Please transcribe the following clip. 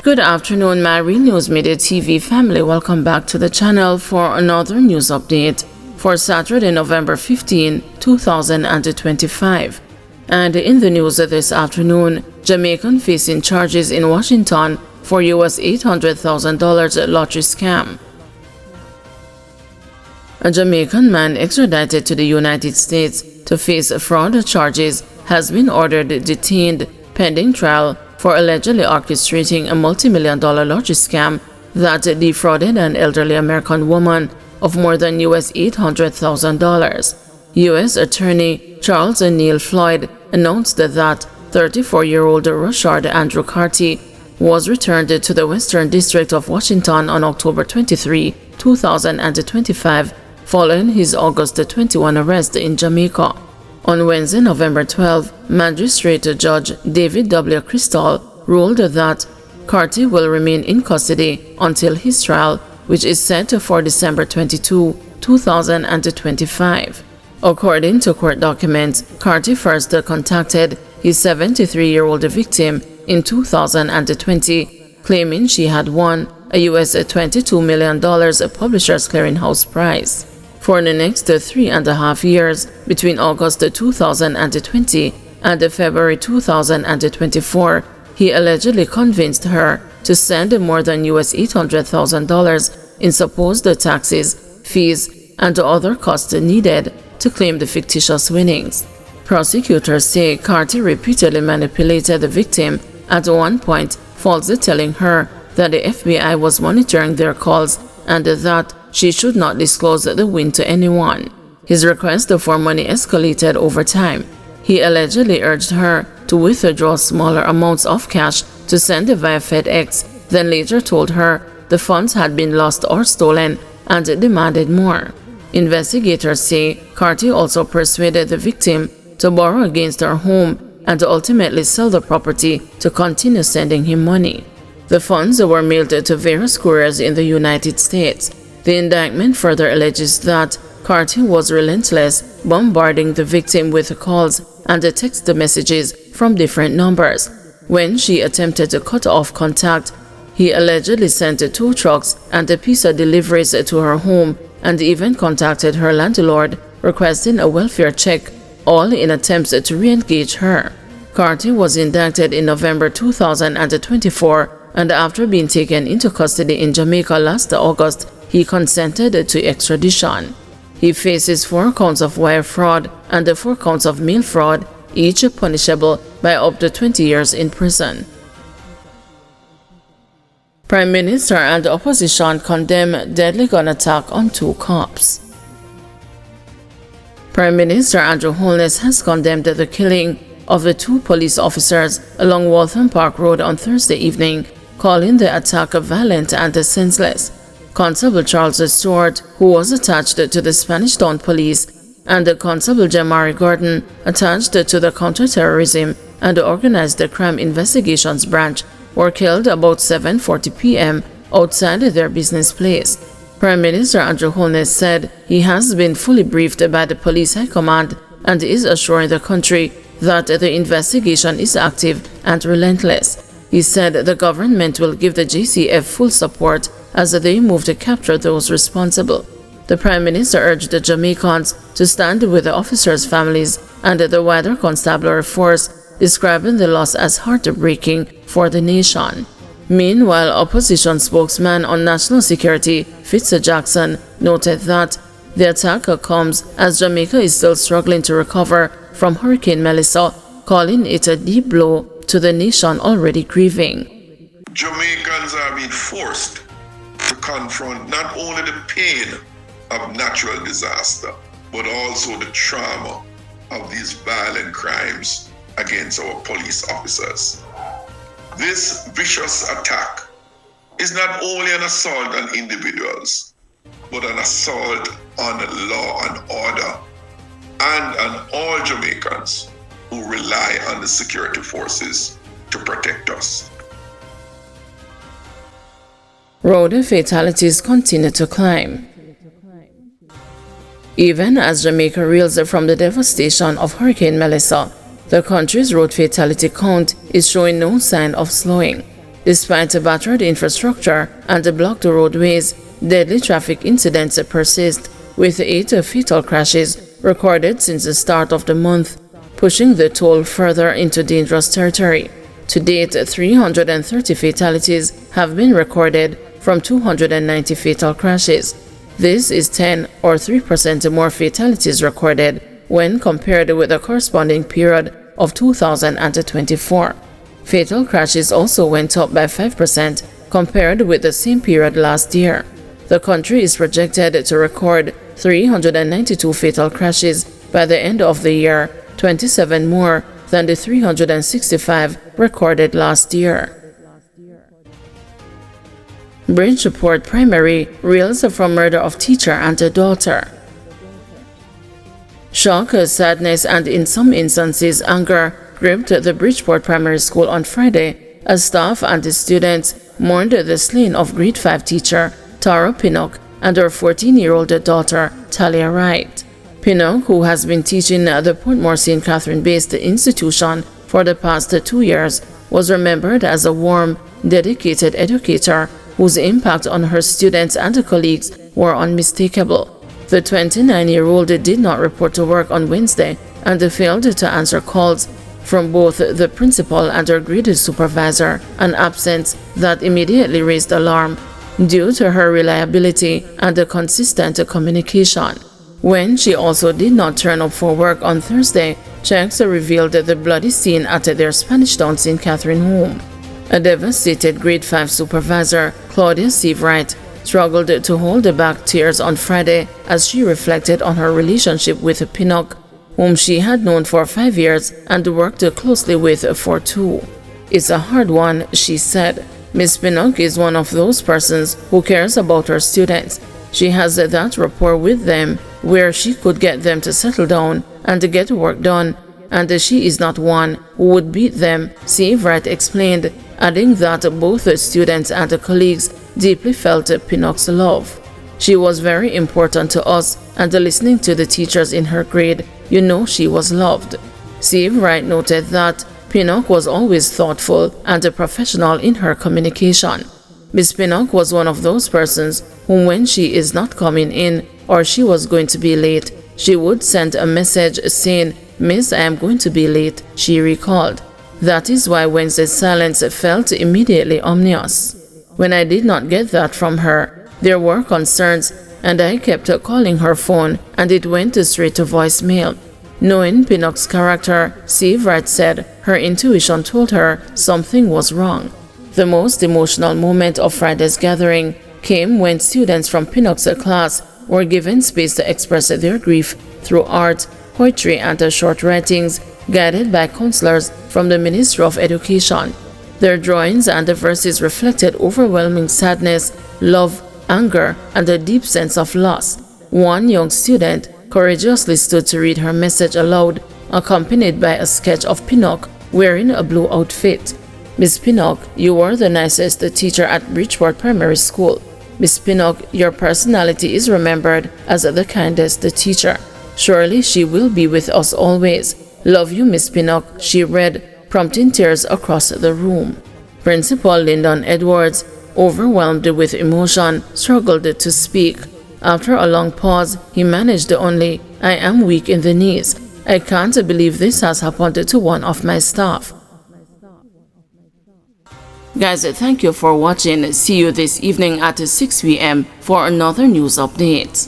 Good afternoon, my Real News Midday TV family. Welcome back to the channel for another news update for Saturday, November 15, 2025. And in the news this afternoon, Jamaican facing charges in Washington for US $800,000 lottery scam. A Jamaican man extradited to the United States to face fraud charges has been ordered detained pending trial for allegedly orchestrating a multi-million-dollar lottery scam that defrauded an elderly American woman of more than US $800,000. U.S. Attorney Charles Neil Floyd announced that 34-year-old Rashard Andrew Carty was returned to the Western District of Washington on October 23, 2025, following his August 21 arrest in Jamaica. On Wednesday, November 12, Magistrate Judge David W. Crystal ruled that Carty will remain in custody until his trial, which is set for December 22, 2025. According to court documents, Carty first contacted his 73-year-old victim in 2020, claiming she had won a US $22 million Publishers Clearinghouse prize. For the next 3.5 years, between August 2020 and February 2024, he allegedly convinced her to send more than US $800,000 in supposed taxes, fees, and other costs needed to claim the fictitious winnings. Prosecutors say Carty repeatedly manipulated the victim, at one point falsely telling her that the FBI was monitoring their calls and that she should not disclose the win to anyone. His request for money escalated over time. He allegedly urged her to withdraw smaller amounts of cash to send via FedEx, then later told her the funds had been lost or stolen and demanded more. Investigators say Carty also persuaded the victim to borrow against her home and to ultimately sell the property to continue sending him money. The funds were mailed to various couriers in the United States. The indictment further alleges that Carty was relentless, bombarding the victim with calls and text messages from different numbers. When she attempted to cut off contact, he allegedly sent 2 trucks and pizza deliveries to her home and even contacted her landlord requesting a welfare check, all in attempts to re-engage her. Carty was indicted in November 2024, and after being taken into custody in Jamaica last August, he consented to extradition. He faces 4 counts of wire fraud and 4 counts of mail fraud, each punishable by up to 20 years in prison. Prime Minister and opposition condemn deadly gun attack on 2 cops. Prime Minister Andrew Holness has condemned the killing of the 2 police officers along Waltham Park Road on Thursday evening, calling the attack violent and senseless. Constable Charles Stewart, who was attached to the Spanish Town Police, and Constable Jamari Gordon, attached to the Counter-Terrorism and Organized Crime Investigations Branch, were killed about 7:40 p.m. outside their business place. Prime Minister Andrew Holness said he has been fully briefed by the police high command and is assuring the country that the investigation is active and relentless. He said the government will give the JCF full support as they move to capture those responsible. The Prime Minister urged the Jamaicans to stand with the officers' families and the wider constabulary force, describing the loss as heartbreaking for the nation. Meanwhile, opposition spokesman on national security Fitz Jackson noted that the attack comes as Jamaica is still struggling to recover from Hurricane Melissa, calling it a deep blow to the nation already grieving. Jamaicans are being forced to confront not only the pain of natural disaster, but also the trauma of these violent crimes against our police officers. This vicious attack is not only an assault on individuals, but an assault on law and order and on all Jamaicans who rely on the security forces to protect us. Road fatalities continue to climb. Even as Jamaica reels from the devastation of Hurricane Melissa, the country's road fatality count is showing no sign of slowing. Despite a battered infrastructure and blocked roadways, deadly traffic incidents persist, with 8 fatal crashes recorded since the start of the month, pushing the toll further into dangerous territory. To date, 330 fatalities have been recorded from 290 fatal crashes. This is 10 or 3% more fatalities recorded when compared with the corresponding period of 2024. Fatal crashes also went up by 5% compared with the same period last year. The country is projected to record 392 fatal crashes by the end of the year, 27 more than the 365 recorded last year. Bridgeport Primary reels from murder of teacher and a daughter. Shock, sadness, and in some instances anger gripped the Bridgeport Primary School on Friday as staff and the students mourned the slaying of grade 5 teacher Tara Pinnock and her 14-year-old daughter Talia Wright. Pinnock, who has been teaching at the Portmore St. Catherine-based institution for the past 2 years, was remembered as a warm, dedicated educator whose impact on her students and colleagues were unmistakable. The 29-year-old did not report to work on Wednesday and failed to answer calls from both the principal and her grade supervisor, an absence that immediately raised alarm due to her reliability and consistent communication. When she also did not turn up for work on Thursday, checks revealed the bloody scene at their Spanish Town St. Catherine home. A devastated grade 5 supervisor, Claudia Seavright, struggled to hold back tears on Friday as she reflected on her relationship with Pinnock, whom she had known for 5 years and worked closely with for 2. "It's a hard one," she said. "Miss Pinnock is one of those persons who cares about her students. She has that rapport with them where she could get them to settle down and get work done, and she is not one who would beat them," Seavright explained, adding that both the students and the colleagues deeply felt Pinnock's love. "She was very important to us, and listening to the teachers in her grade, you know she was loved." Seavright noted that Pinnock was always thoughtful and professional in her communication. Miss Pinnock was one of those persons whom when she is not coming in or she was going to be late, she would send a message saying, "Miss, I am going to be late," she recalled. "That is why Wednesday's silence felt immediately ominous. When I did not get that from her, there were concerns, and I kept calling her phone and it went straight to voicemail." Knowing Pinnock's character, Seavright said her intuition told her something was wrong. The most emotional moment of Friday's gathering came when students from Pinnock's class were given space to express their grief through art, poetry, and short writings, guided by counselors from the Ministry of Education. Their drawings and verses reflected overwhelming sadness, love, anger, and a deep sense of loss. One young student courageously stood to read her message aloud, accompanied by a sketch of Pinnock wearing a blue outfit. "Miss Pinnock, you were the nicest teacher at Bridgeport Primary School. Miss Pinnock, your personality is remembered as the kindest teacher. Surely she will be with us always. Love you, Miss Pinnock," she read, prompting tears across the room. Principal Lyndon Edwards, overwhelmed with emotion, struggled to speak. After a long pause, he managed only, "I am weak in the knees. I can't believe this has happened to one of my staff." Guys, thank you for watching. See you this evening at 6 p.m. for another news update.